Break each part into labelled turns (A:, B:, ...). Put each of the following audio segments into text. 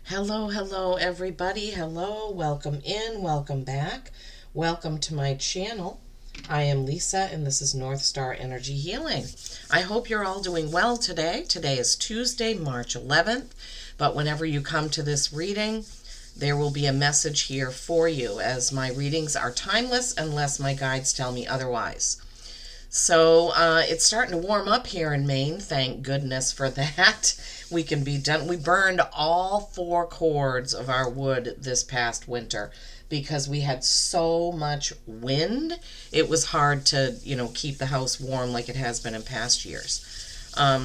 A: Hello, hello, everybody. Hello, welcome in, welcome back. Welcome to my channel. I am Lisa, and this is North Star Energy Healing. I hope you're all doing well today. Today is Tuesday, March 11th, but whenever you come to this reading, there will be a message here for you, as my readings are timeless unless my guides tell me otherwise. So it's starting to warm up here in Maine. Thank goodness for that. We can be done. We burned all 4 cords of our wood this past winter because we had so much wind. It was hard to, keep the house warm like it has been in past years.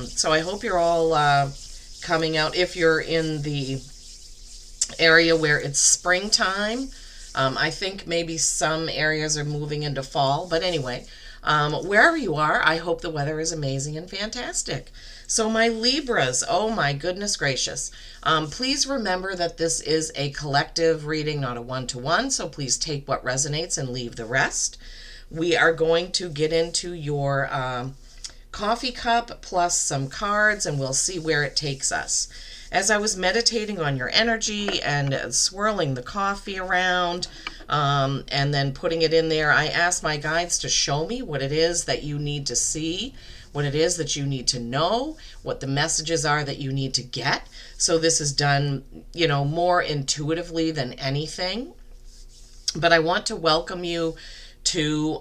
A: So I hope you're all coming out. If you're in the area where it's springtime, I think maybe some areas are moving into fall. But anyway, wherever you are, I hope the weather is amazing and fantastic. So my Libras, oh my goodness gracious. Please remember that this is a collective reading, not a one-to-one. So please take what resonates and leave the rest. We are going to get into your coffee cup plus some cards, and we'll see where it takes us. As I was meditating on your energy and swirling the coffee around, and then putting it in there, I asked my guides to show me what it is that you need to see, what it is that you need to know, what the messages are that you need to get. So this is done, more intuitively than anything. But I want to welcome you to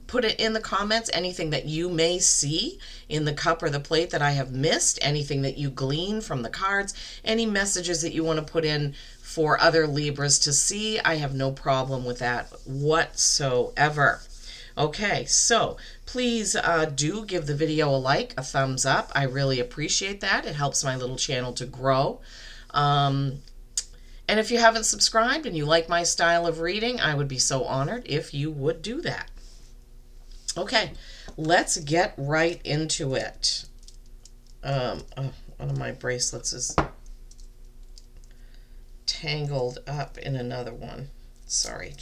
A: put it in the comments, anything that you may see in the cup or the plate that I have missed, anything that you glean from the cards, any messages that you want to put in for other Libras to see. I have no problem with that whatsoever. Okay, so please do give the video a like, a thumbs up. I really appreciate that. It helps my little channel to grow. And if you haven't subscribed and you like my style of reading, I would be so honored if you would do that. Okay, let's get right into it. One of my bracelets is tangled up in another one. Sorry,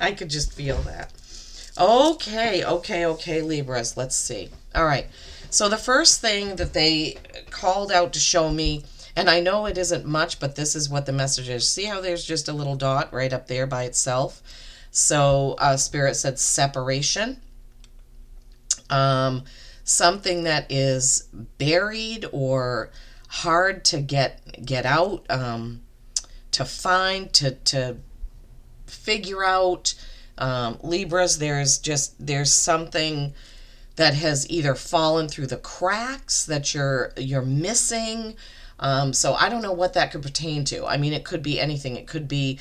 A: I could just feel that. Okay, Libras, let's see. All right, so the first thing that they called out to show me, and I know it isn't much, but this is what the message is. See how there's just a little dot right up there by itself? So Spirit said separation. Something that is buried or hard to get out, to find, to figure out. Libras, there's something that has either fallen through the cracks that you're missing. So I don't know what that could pertain to. I mean, it could be anything. It could be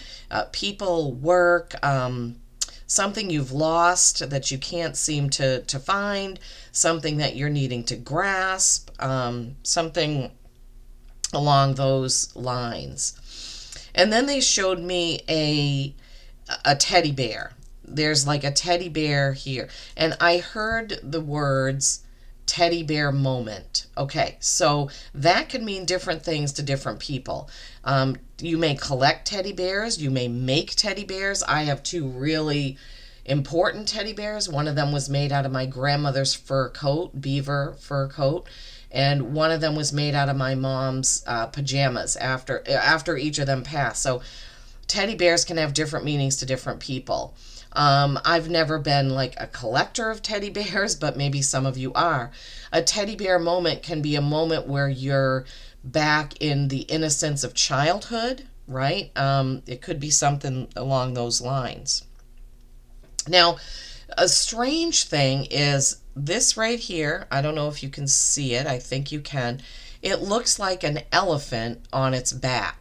A: people, work, something you've lost that you can't seem to find, something that you're needing to grasp, something along those lines. And then they showed me a teddy bear. There's like a teddy bear here. And I heard the words teddy bear moment. Okay, so that could mean different things to different people. You may collect teddy bears. You may make teddy bears. I have 2 really important teddy bears. One of them was made out of my grandmother's fur coat, beaver fur coat, and one of them was made out of my mom's pajamas after each of them passed. So teddy bears can have different meanings to different people. I've never been like a collector of teddy bears, but maybe some of you are. A teddy bear moment can be a moment where you're back in the innocence of childhood, right? It could be something along those lines. Now, a strange thing is this right here. I don't know if you can see it. I think you can. It looks like an elephant on its back.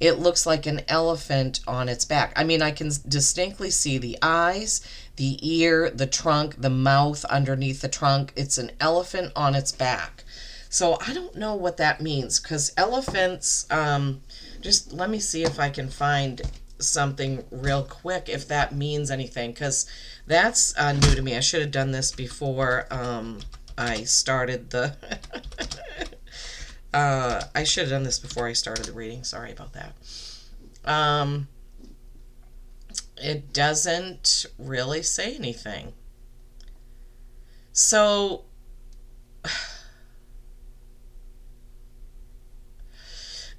A: It looks like an elephant on its back. I mean, I can distinctly see the eyes, the ear, the trunk, the mouth underneath the trunk. It's an elephant on its back. So I don't know what that means, because elephants, just let me see if I can find something real quick if that means anything, because that's new to me. I should have done this before I started the I should have done this before I started the reading. Sorry about that. It doesn't really say anything. So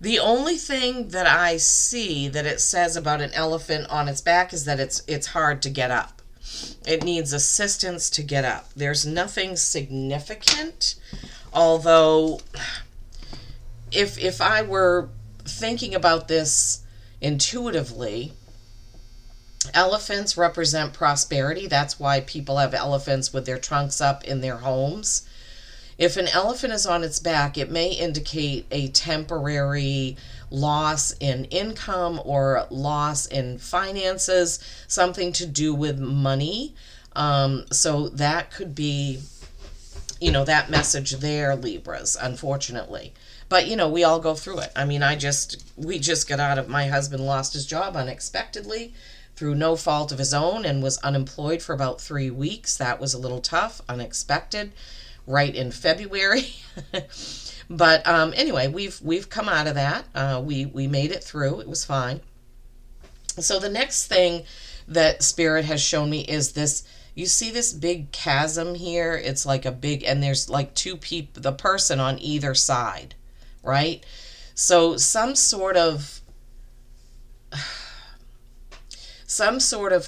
A: The only thing that I see that it says about an elephant on its back is that it's hard to get up. It needs assistance to get up. There's nothing significant, although if I were thinking about this intuitively, elephants represent prosperity. That's why people have elephants with their trunks up in their homes. If an elephant is on its back, it may indicate a temporary loss in income or loss in finances, something to do with money. So that could be, that message there, Libras, unfortunately. But, we all go through it. I mean, we just got out of, my husband lost his job unexpectedly through no fault of his own and was unemployed for about 3 weeks. That was a little tough, unexpected, right in February. But anyway, we've come out of that. We made it through. It was fine. So the next thing that Spirit has shown me is this. You see this big chasm here? It's like a big, and there's like two people, the person on either side, right? So some sort of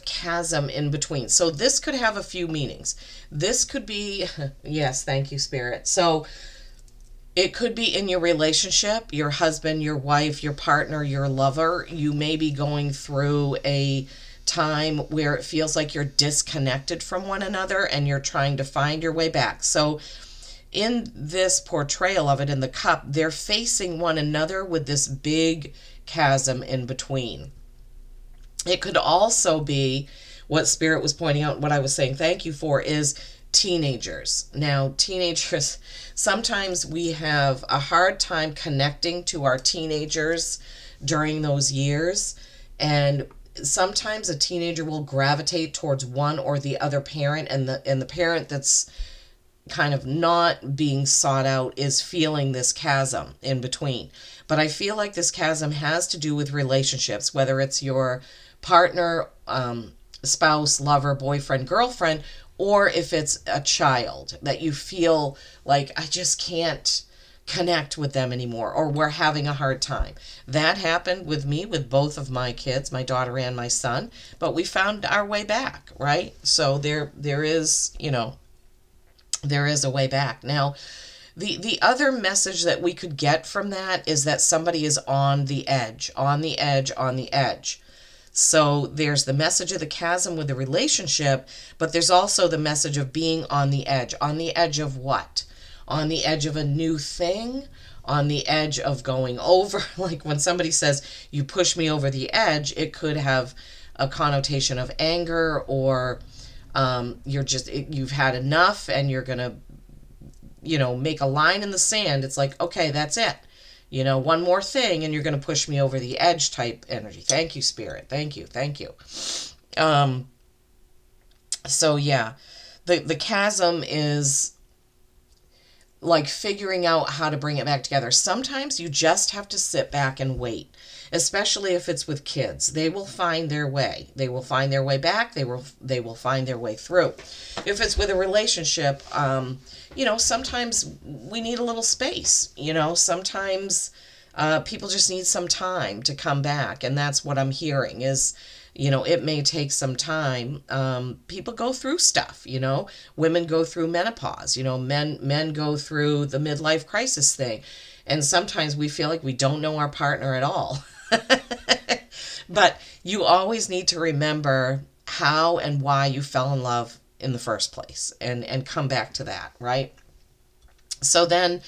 A: chasm in between. So this could have a few meanings. This could be, yes, thank you, Spirit. So it could be in your relationship, your husband, your wife, your partner, your lover. You may be going through a time where it feels like you're disconnected from one another and you're trying to find your way back. So in this portrayal of it in the cup, they're facing one another with this big chasm in between. It could also be what Spirit was pointing out, what I was saying thank you for, is teenagers. Now, teenagers, sometimes we have a hard time connecting to our teenagers during those years. And sometimes a teenager will gravitate towards one or the other parent, and the parent that's kind of not being sought out is feeling this chasm in between. But I feel like this chasm has to do with relationships, whether it's your partner, spouse, lover, boyfriend, girlfriend, or if it's a child that you feel like, I just can't connect with them anymore, or we're having a hard time. That happened with me with both of my kids, my daughter and my son, but we found our way back, right? So there is, there is a way back. Now, the other message that we could get from that is that somebody is on the edge, on the edge, on the edge. So there's the message of the chasm with the relationship, but there's also the message of being on the edge. On the edge of what? On the edge of a new thing? On the edge of going over? Like when somebody says, you push me over the edge, it could have a connotation of anger, or you've had enough and you're going to, make a line in the sand. It's like, okay, that's it. One more thing and you're going to push me over the edge type energy. Thank you, Spirit. Thank you. Thank you. So yeah, the chasm is like figuring out how to bring it back together. Sometimes you just have to sit back and wait, especially if it's with kids. They will find their way. They will find their way back. They will find their way through. If it's with a relationship, sometimes we need a little space. Sometimes people just need some time to come back, and that's what I'm hearing is, it may take some time. People go through stuff, women go through menopause, men go through the midlife crisis thing. And sometimes we feel like we don't know our partner at all. But you always need to remember how and why you fell in love in the first place, and come back to that, right? So then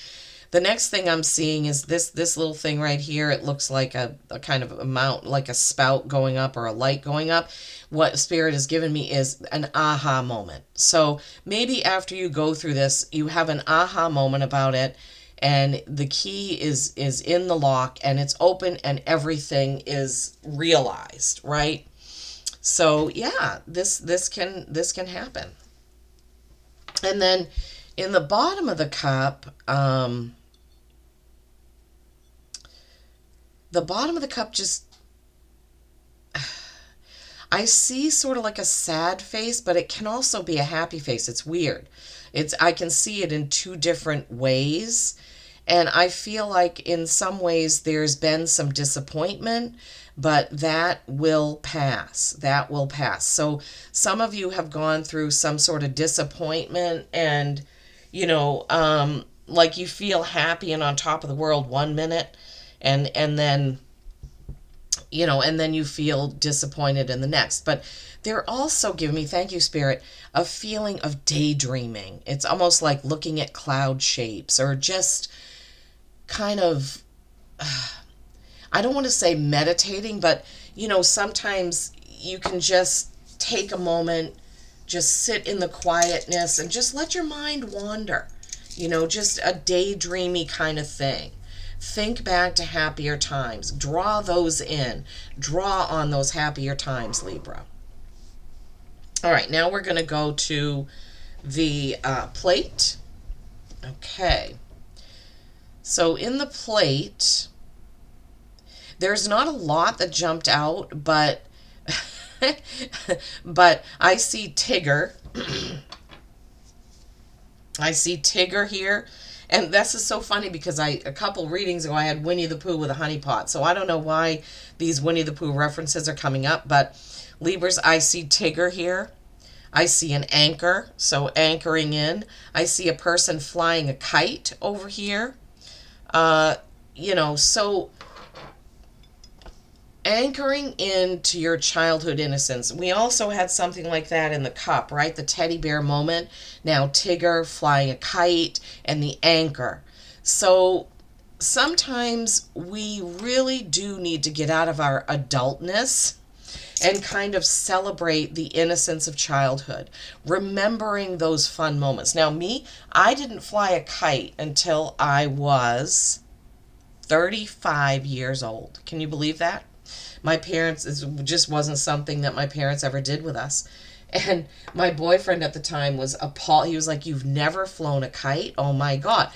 A: the next thing I'm seeing is this little thing right here. It looks like a kind of a mount, like a spout going up or a light going up. What Spirit has given me is an aha moment. So maybe after you go through this, you have an aha moment about it, and the key is in the lock and it's open and everything is realized, right? So yeah, this can happen. And then in the bottom of the cup, just, I see sort of like a sad face, but it can also be a happy face. It's weird. I can see it in two different ways. And I feel like in some ways there's been some disappointment, but that will pass. That will pass. So some of you have gone through some sort of disappointment, and, like you feel happy and on top of the world one minute, and then and then you feel disappointed in the next. But they're also giving me, thank you, Spirit, a feeling of daydreaming. It's almost like looking at cloud shapes, or just kind of, I don't want to say meditating, but sometimes you can just take a moment, just sit in the quietness and just let your mind wander, just a daydreamy kind of thing. Think back to happier times. Draw those in. Draw on those happier times, Libra. All right, now we're going to go to the plate. Okay. So in the plate, there's not a lot that jumped out, but but I see Tigger. I see Tigger here. And this is so funny because a couple readings ago I had Winnie the Pooh with a honey pot. So I don't know why these Winnie the Pooh references are coming up, but Libras, I see Tigger here. I see an anchor, so anchoring in. I see a person flying a kite over here. So anchoring into your childhood innocence. We also had something like that in the cup, right? The teddy bear moment. Now Tigger flying a kite and the anchor. So sometimes we really do need to get out of our adultness and kind of celebrate the innocence of childhood, remembering those fun moments. Now me, I didn't fly a kite until I was 35 years old. Can you believe that? My parents, it just wasn't something that my parents ever did with us. And my boyfriend at the time was appalled. He was like, "You've never flown a kite? Oh my God."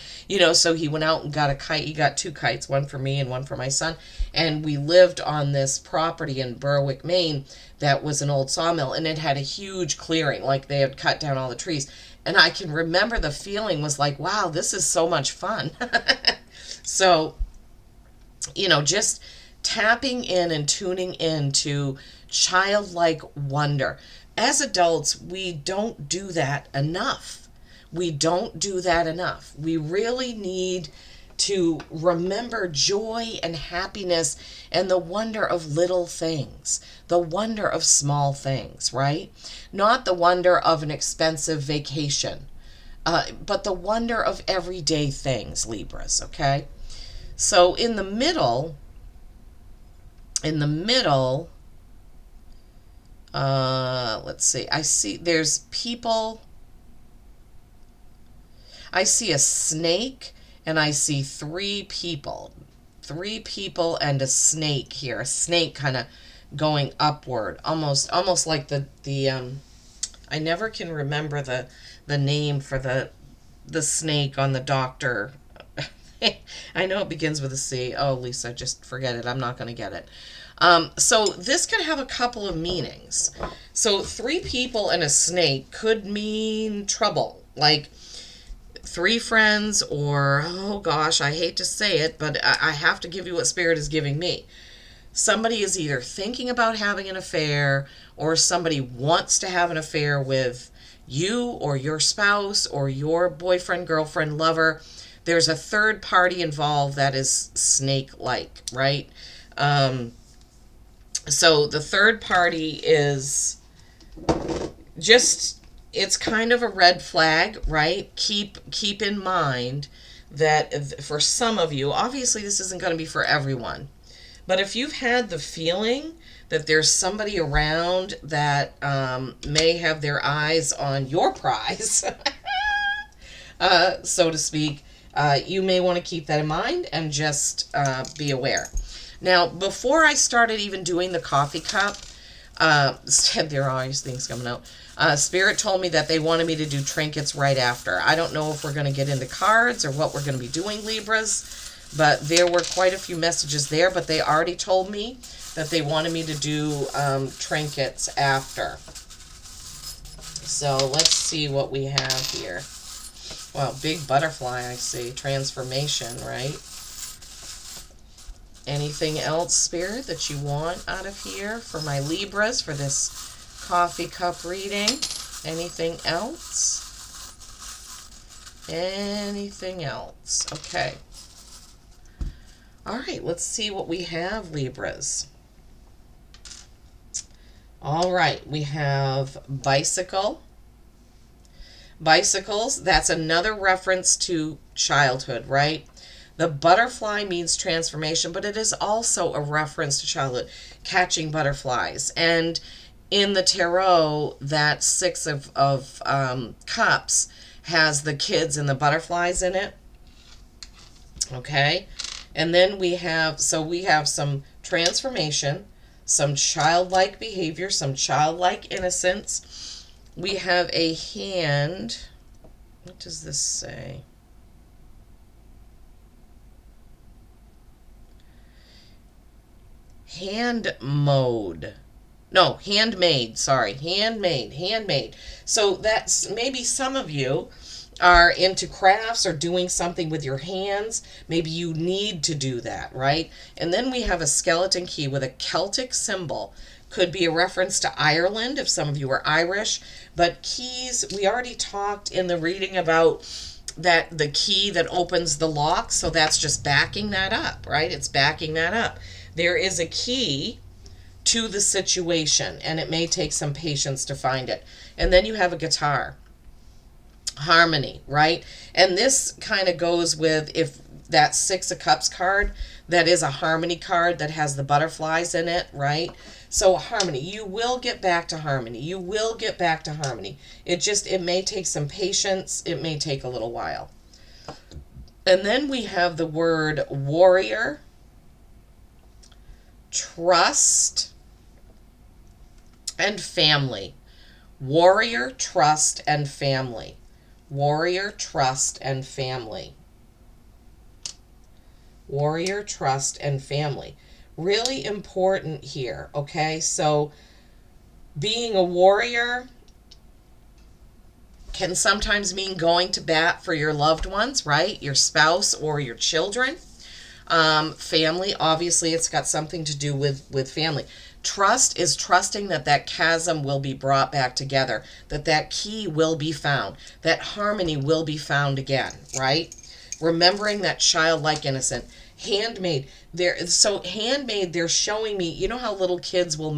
A: So he went out and got a kite. He got two kites, one for me and one for my son. And we lived on this property in Berwick, Maine, that was an old sawmill, and it had a huge clearing, like they had cut down all the trees. And I can remember the feeling was like, wow, this is so much fun. So, just tapping in and tuning into childlike wonder. As adults, we don't do that enough. We don't do that enough. We really need to remember joy and happiness and the wonder of little things, the wonder of small things, right? Not the wonder of an expensive vacation, but the wonder of everyday things, Libras, okay? So in the middle, let's see, I see there's people. I see a snake, and I see three people and a snake here, a snake kind of going upward, almost like the I never can remember the name for the snake on the doctor. I know it begins with a C. Oh, Lisa, just forget it. I'm not going to get it. So this could have a couple of meanings. So three people and a snake could mean trouble, like three friends, or, oh gosh, I hate to say it, but I have to give you what Spirit is giving me. Somebody is either thinking about having an affair, or somebody wants to have an affair with you or your spouse or your boyfriend, girlfriend, lover. There's a third party involved that is snake-like, right? So the third party is just, it's kind of a red flag, right? Keep in mind that for some of you, obviously this isn't going to be for everyone, but if you've had the feeling that there's somebody around that may have their eyes on your prize, so to speak, you may want to keep that in mind and just be aware. Now, before I started even doing the coffee cup, there are always things coming out. Spirit told me that they wanted me to do trinkets right after. I don't know if we're going to get into cards or what we're going to be doing, Libras, but there were quite a few messages there, but they already told me that they wanted me to do trinkets after. So let's see what we have here. Well, big butterfly, I see. Transformation, right? Anything else, Spirit, that you want out of here for my Libras for this coffee cup reading? Anything else? Anything else? Okay. All right, let's see what we have, Libras. All right, we have bicycle. Bicycles, that's another reference to childhood, right? The butterfly means transformation, but it is also a reference to childhood, catching butterflies. And in the tarot, that Six of Cups has the kids and the butterflies in it. Okay? And then we have some transformation, some childlike behavior, some childlike innocence. We have a hand. What does this say? Hand mode. No, handmade. Sorry. Handmade. So that's maybe some of you are into crafts or doing something with your hands. Maybe you need to do that, right? And then we have a skeleton key with a Celtic symbol. Could be a reference to Ireland if some of you are Irish. But keys, we already talked in the reading about that the key that opens the lock. So that's just backing that up, right? It's backing that up. There is a key to the situation, and it may take some patience to find it. And then you have a guitar. Harmony, right? And this kind of goes with if that Six of Cups card, that is a harmony card that has the butterflies in it, right? So harmony, you will get back to harmony. You will get back to harmony. It may take some patience. It may take a little while. And then we have the word warrior, trust, and family. Warrior, trust, and family. Warrior, trust, and family. Warrior, trust, and family. Really important here, okay? So being a warrior can sometimes mean going to bat for your loved ones, right? Your spouse or your children. Family, obviously, it's got something to do with family. Trust is trusting that chasm will be brought back together, that key will be found, that harmony will be found again, right? Remembering that childlike innocent. Handmade, they're showing me, you know how little kids will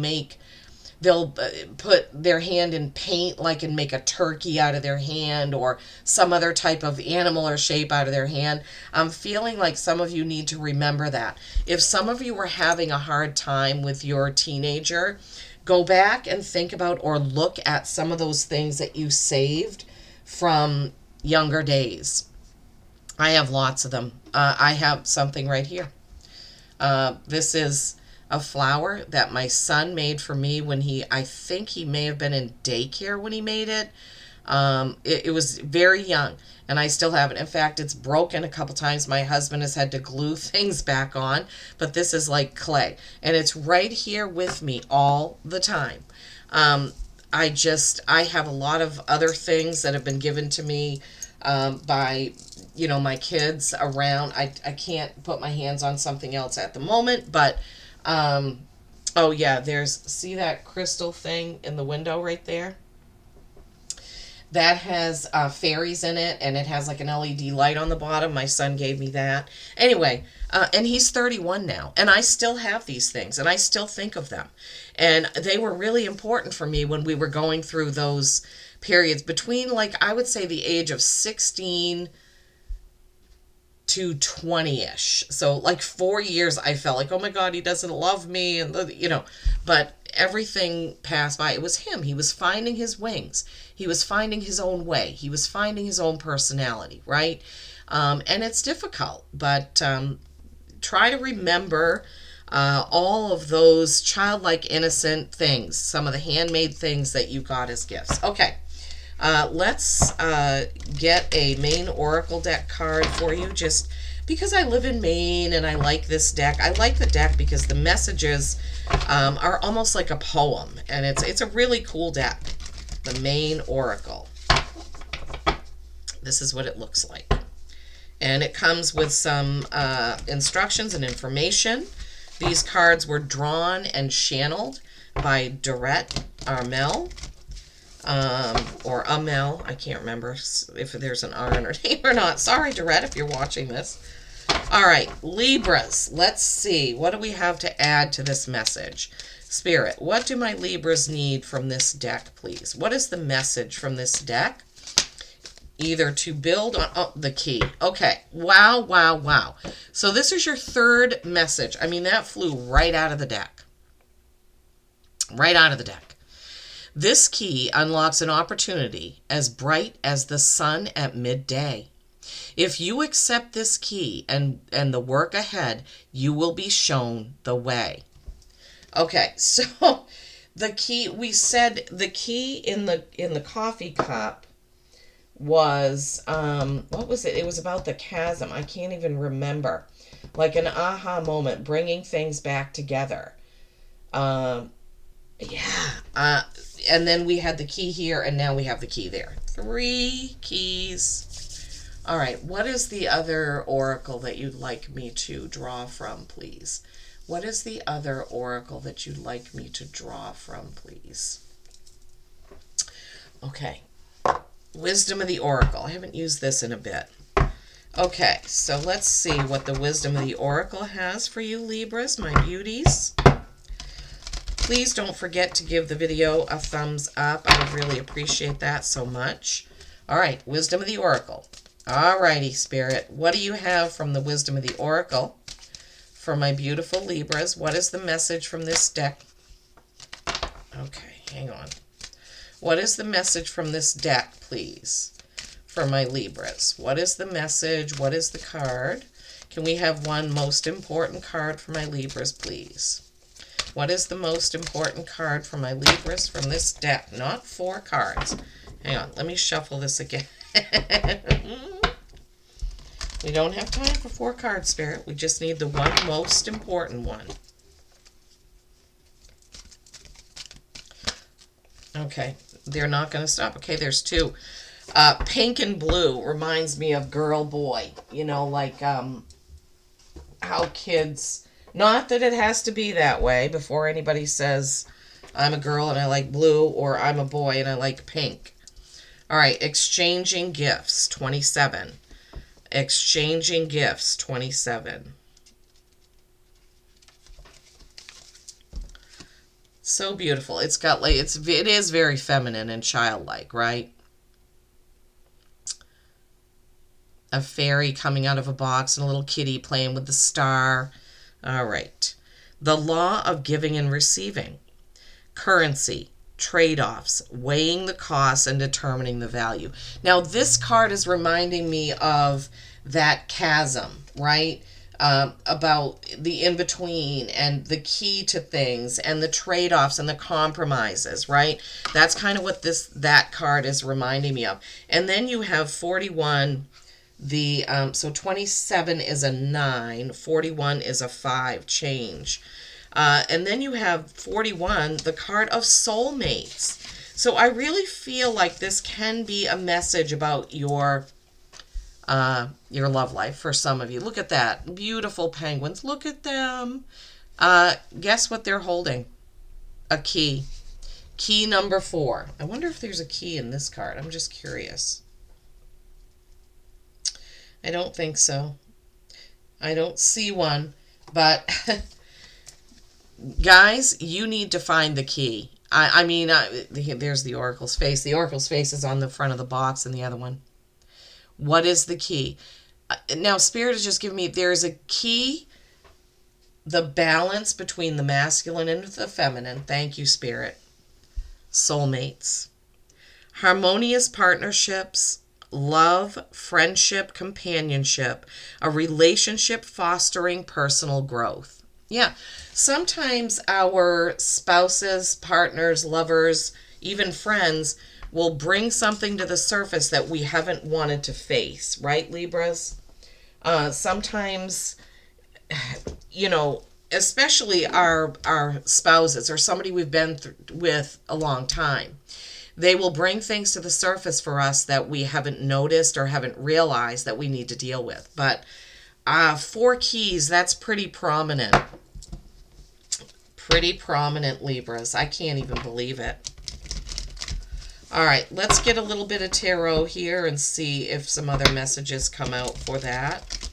A: they'll put their hand in paint, like, and make a turkey out of their hand or some other type of animal or shape out of their hand. I'm feeling like some of you need to remember that. If some of you were having a hard time with your teenager, go back and think about or look at some of those things that you saved from younger days. I have lots of them. I have something right here. This is a flower that my son made for me when I think he may have been in daycare when he made it. It was very young, and I still have it. In fact, it's broken a couple times. My husband has had to glue things back on, but this is like clay, and it's right here with me all the time. I have a lot of other things that have been given to me by my kids around. I can't put my hands on something else at the moment, but oh yeah, see that crystal thing in the window right there? That has fairies in it, and it has like an LED light on the bottom. My son gave me that. Anyway, and he's 31 now, and I still have these things, and I still think of them. And they were really important for me when we were going through those periods between, like, I would say the age of 16 to 20-ish. So like 4 years I felt like, oh my God, he doesn't love me, and but everything passed by. It was him. He was finding his wings. He was finding his own way. He was finding his own personality, right? And it's difficult, but try to remember all of those childlike innocent things, some of the handmade things that you got as gifts. Okay. Let's get a Maine Oracle deck card for you, just because I live in Maine and I like this deck. I like the deck because the messages are almost like a poem, and it's a really cool deck, the Maine Oracle. This is what it looks like. And it comes with some instructions and information. These cards were drawn and channeled by Dorette Armel, or Amel. I can't remember if there's an R in her name or not. Sorry, Dorette, if you're watching this. All right, Libras. Let's see. What do we have to add to this message? Spirit, what do my Libras need from this deck, please? What is the message from this deck? Either to build on the key. Okay. Wow, wow, wow. So this is your third message. I mean, that flew right out of the deck. Right out of the deck. This key unlocks an opportunity as bright as the sun at midday. If you accept this key and the work ahead, you will be shown the way. Okay, so the key, we said the key in the coffee cup was, what was it? It was about the chasm. I can't even remember. Like an aha moment, bringing things back together. And then we had the key here, and now we have the key there. 3 keys. All right, what is the other oracle that you'd like me to draw from, please? What is the other oracle that you'd like me to draw from, please? Okay. Wisdom of the Oracle. I haven't used this in a bit. Okay, so let's see what the Wisdom of the Oracle has for you, Libras, my beauties. Please don't forget to give the video a thumbs up. I would really appreciate that so much. All right, Wisdom of the Oracle. All righty, Spirit. What do you have from the Wisdom of the Oracle for my beautiful Libras? What is the message from this deck? Okay, hang on. What is the message from this deck, please, for my Libras? What is the message? What is the card? Can we have one most important card for my Libras, please? What is the most important card for my Libras from this deck? Not 4 cards. Hang on, let me shuffle this again. We don't have time for 4 cards, Spirit. We just need the one most important one. Okay, they're not going to stop. Okay, there's 2. Pink and blue reminds me of girl, boy. You know, like how kids... Not that it has to be that way before anybody says, I'm a girl and I like blue, or I'm a boy and I like pink. All right, exchanging gifts, 27. Exchanging gifts, 27. So beautiful. It's got like, it is very feminine and childlike, right? A fairy coming out of a box and a little kitty playing with the star. All right. The law of giving and receiving. Currency, trade-offs, weighing the costs and determining the value. Now, this card is reminding me of that chasm, right? About the in-between and the key to things and the trade-offs and the compromises, right? That's kind of what that card is reminding me of. And then you have 41. So 27 is a 9, 41 is a 5 change. And then you have 41, the card of soulmates. So I really feel like this can be a message about your love life for some of you. Look at that. Beautiful penguins. Look at them. Guess what they're holding? A key. Key number 4. I wonder if there's a key in this card. I'm just curious. I don't think so. I don't see one. But, guys, you need to find the key. I mean, there's the Oracle's face. The Oracle's face is on the front of the box and the other one. What is the key? Now, Spirit has just given me, there's a key, the balance between the masculine and the feminine. Thank you, Spirit. Soulmates. Harmonious partnerships, love, friendship, companionship, a relationship fostering personal growth. Yeah, sometimes our spouses, partners, lovers, even friends will bring something to the surface that we haven't wanted to face, right, Libras? Sometimes, you know, especially our spouses or somebody we've been with a long time. They will bring things to the surface for us that we haven't noticed or haven't realized that we need to deal with. But 4 keys, that's pretty prominent. Pretty prominent, Libras. I can't even believe it. All right, let's get a little bit of tarot here and see if some other messages come out for that.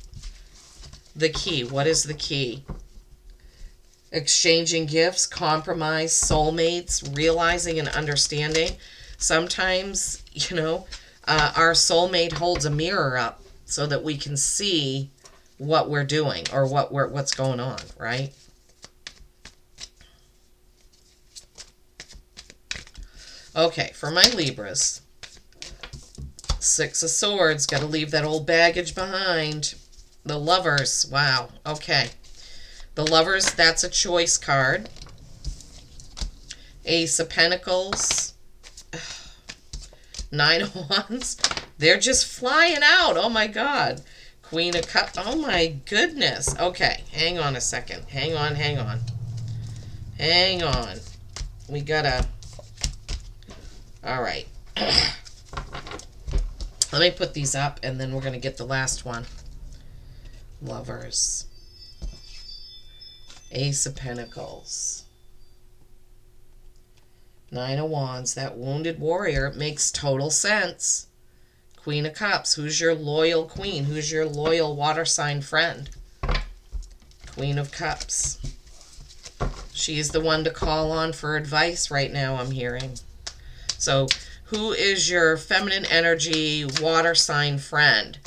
A: The key. What is the key? Exchanging gifts, compromise, soulmates, realizing and understanding. Sometimes, our soulmate holds a mirror up so that we can see what we're doing or what's going on, right? Okay, for my Libras, 6 of Swords, got to leave that old baggage behind. The Lovers, wow, okay. The Lovers, that's a choice card. Ace of Pentacles, 9 of Wands, they're just flying out, oh my God. Queen of Cups, oh my goodness. Okay, hang on a second, hang on. We gotta... All right. Let me put these up, and then we're going to get the last one. Lovers. Ace of Pentacles. 9 of Wands. That wounded warrior. It makes total sense. Queen of Cups. Who's your loyal queen? Who's your loyal water sign friend? Queen of Cups. She's the one to call on for advice right now, I'm hearing. So, who is your feminine energy water sign friend?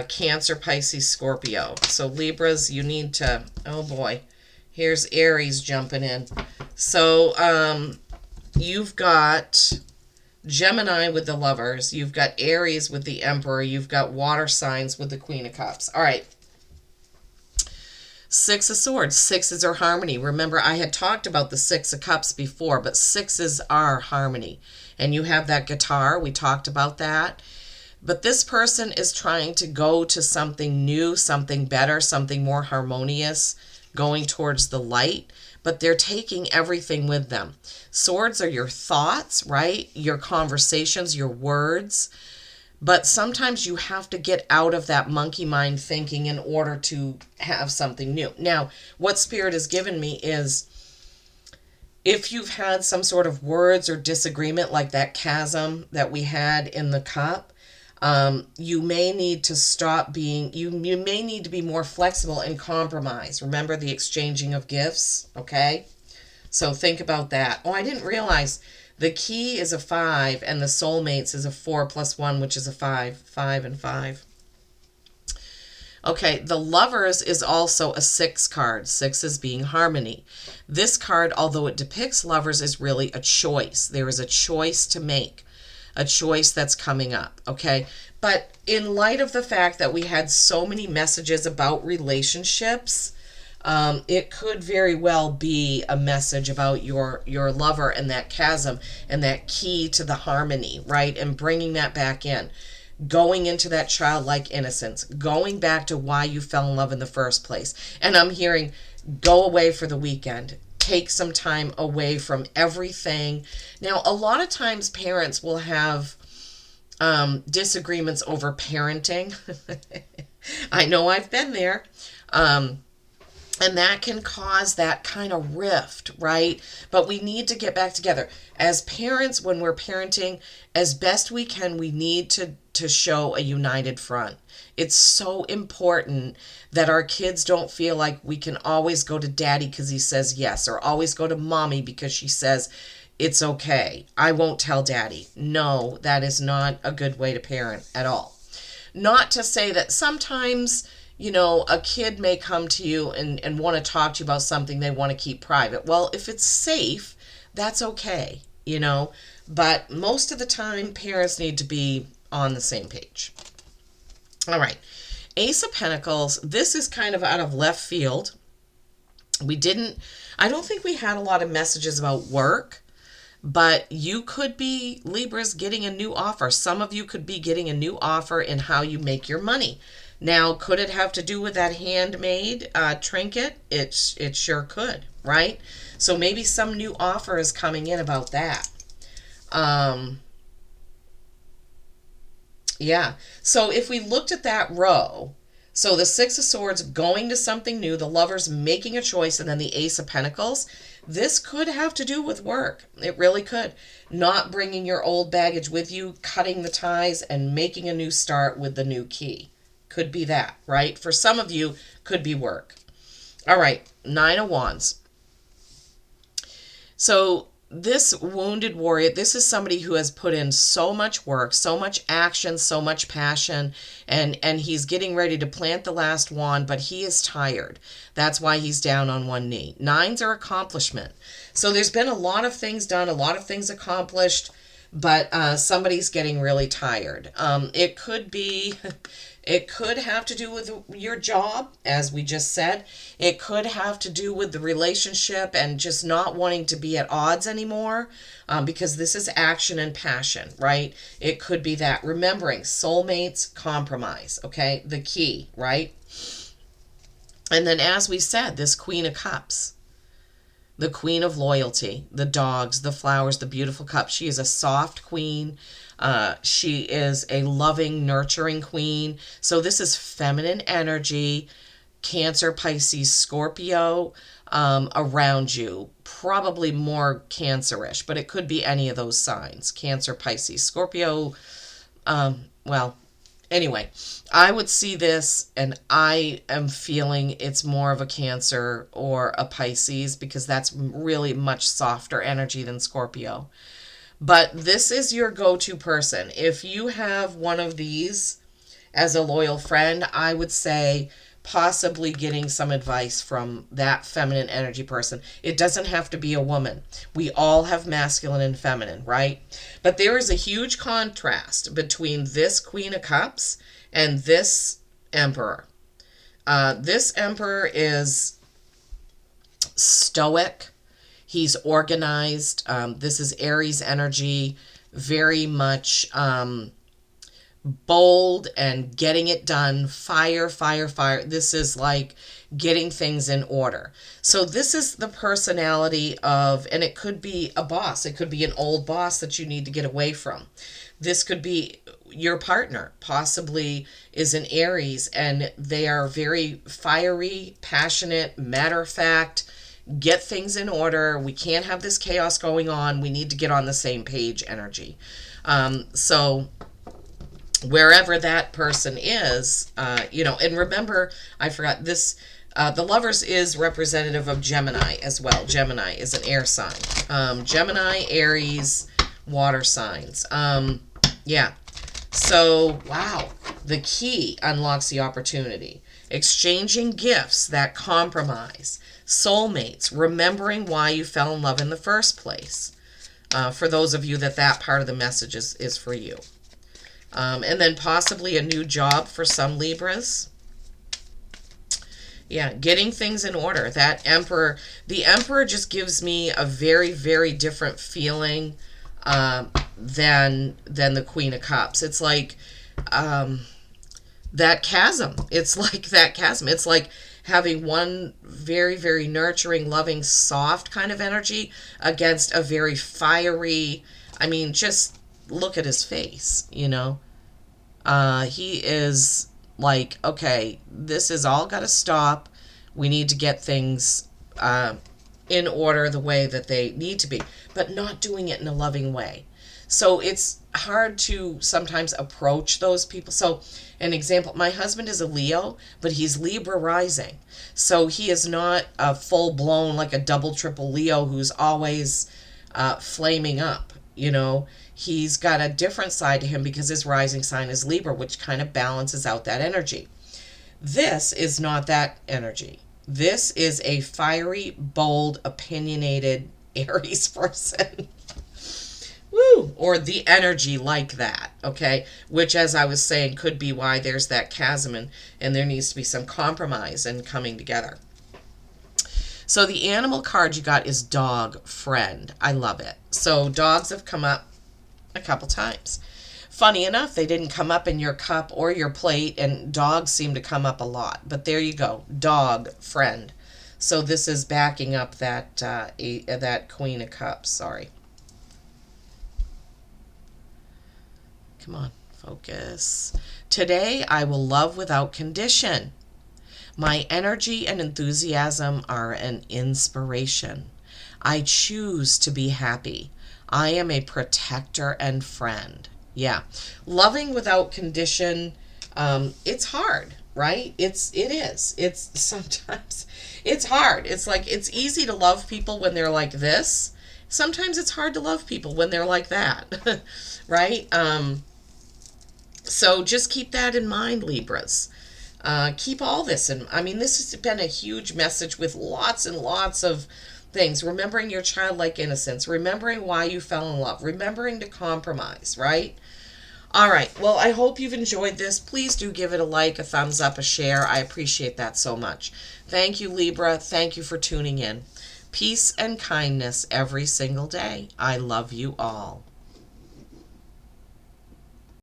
A: Cancer, Pisces, Scorpio. So, Libras, you need to... Oh, boy. Here's Aries jumping in. So, you've got Gemini with the Lovers. You've got Aries with the Emperor. You've got water signs with the Queen of Cups. All right. 6 of Swords. 6s are harmony. Remember, I had talked about the 6 of Cups before, but 6s are harmony. And you have that guitar. We talked about that. But this person is trying to go to something new, something better, something more harmonious, going towards the light. But they're taking everything with them. Swords are your thoughts, right? Your conversations, your words. But sometimes you have to get out of that monkey mind thinking in order to have something new. Now, what Spirit has given me is, if you've had some sort of words or disagreement like that chasm that we had in the cup, you may need to stop being, you may need to be more flexible and compromise. Remember the exchanging of gifts, okay? So think about that. Oh, I didn't realize the key is a 5 and the soulmates is a 4 + 1, which is a 5. 5 and 5. Okay, the Lovers is also a 6 card. 6 is being harmony. This card, although it depicts lovers, is really a choice. There is a choice to make, a choice that's coming up, okay? But in light of the fact that we had so many messages about relationships, it could very well be a message about your lover and that chasm and that key to the harmony, right? And bringing that back in. Going into that childlike innocence, going back to why you fell in love in the first place. And I'm hearing, go away for the weekend. Take some time away from everything. Now, a lot of times parents will have disagreements over parenting. I know I've been there. And that can cause that kind of rift, right? But we need to get back together. As parents, when we're parenting, as best we can, we need to show a united front. It's so important that our kids don't feel like we can always go to daddy because he says yes, or always go to mommy because she says it's okay. I won't tell daddy. No, that is not a good way to parent at all. Not to say that sometimes, a kid may come to you and want to talk to you about something they want to keep private. Well, if it's safe, that's okay, But most of the time, parents need to be on the same page. All right. Ace of Pentacles. This is kind of out of left field. I don't think we had a lot of messages about work, but you could be, Libras, getting a new offer. Some of you could be getting a new offer in how you make your money. Now, could it have to do with that handmade trinket? It sure could, right? So maybe some new offer is coming in about that. Um, yeah. So if we looked at that row, so the Six of Swords going to something new, the Lovers making a choice, and then the Ace of Pentacles, this could have to do with work. It really could. Not bringing your old baggage with you, cutting the ties, and making a new start with the new key. Could be that, right? For some of you, could be work. All right, Nine of Wands. So this wounded warrior, this is somebody who has put in so much work, so much action, so much passion, and he's getting ready to plant the last wand, but he is tired. That's why he's down on one knee. Nines are accomplishment. So there's been a lot of things done, a lot of things accomplished, but somebody's getting really tired. It could be it could have to do with your job, as we just said. It could have to do with the relationship and just not wanting to be at odds anymore, because this is action and passion, right? It could be that. Remembering, soulmates, compromise, okay? The key, right? And then, as we said, this Queen of Cups, the queen of loyalty, the dogs, the flowers, the beautiful cup. She is a soft queen. She is a loving, nurturing queen. So this is feminine energy, Cancer, Pisces, Scorpio around you. Probably more Cancerish, but it could be any of those signs. Cancer, Pisces, Scorpio. Well, anyway, I would see this and I am feeling it's more of a Cancer or a Pisces, because that's really much softer energy than Scorpio. But this is your go-to person. If you have one of these as a loyal friend, I would say possibly getting some advice from that feminine energy person. It doesn't have to be a woman. We all have masculine and feminine, right? But there is a huge contrast between this Queen of Cups and this Emperor. This Emperor is stoic. He's organized. This is Aries energy, very much bold and getting it done. Fire, fire, fire. This is like getting things in order. So this is the personality of, and it could be a boss. It could be an old boss that you need to get away from. This could be your partner, possibly is an Aries, and they are very fiery, passionate, matter of fact, get things in order. We can't have this chaos going on. We need to get on the same page energy. So wherever that person is, and remember, I forgot this, the Lovers is representative of Gemini as well. Gemini is an air sign. Gemini, Aries, water signs. Yeah. So, wow, the key unlocks the opportunity. Exchanging gifts that compromise. Soulmates, remembering why you fell in love in the first place. For those of you that part of the message is for you. And then possibly a new job for some Libras. Yeah, getting things in order. That Emperor, the Emperor just gives me a very, very different feeling than the Queen of Cups. It's like that chasm. It's like that chasm. It's like having one very, very nurturing, loving, soft kind of energy against a very fiery, I mean, just look at his face, he is like, okay, this is all got to stop. We need to get things in order the way that they need to be, but not doing it in a loving way. So it's hard to sometimes approach those people. So an example, my husband is a Leo, but he's Libra rising. So he is not a full-blown, like a double, triple Leo who's always flaming up, He's got a different side to him because his rising sign is Libra, which kind of balances out that energy. This is not that energy. This is a fiery, bold, opinionated Aries person. Woo! Or the energy like that, okay? Which, as I was saying, could be why there's that chasm and there needs to be some compromise and coming together. So the animal card you got is dog friend. I love it. So dogs have come up a couple times. Funny enough, they didn't come up in your cup or your plate, and dogs seem to come up a lot. But there you go, dog friend. So this is backing up that that Queen of Cups. Sorry. Come on, focus. Today, I will love without condition. My energy and enthusiasm are an inspiration. I choose to be happy. I am a protector and friend. Yeah. Loving without condition, it's hard, right? It is. It's sometimes it's hard. It's like it's easy to love people when they're like this. Sometimes it's hard to love people when they're like that. Right? So just keep that in mind, Libras. Keep all this in. I mean, this has been a huge message with lots and lots of things. Remembering your childlike innocence, remembering why you fell in love, remembering to compromise, right? All right. Well, I hope you've enjoyed this. Please do give it a like, a thumbs up, a share. I appreciate that so much. Thank you, Libra. Thank you for tuning in. Peace and kindness every single day. I love you all.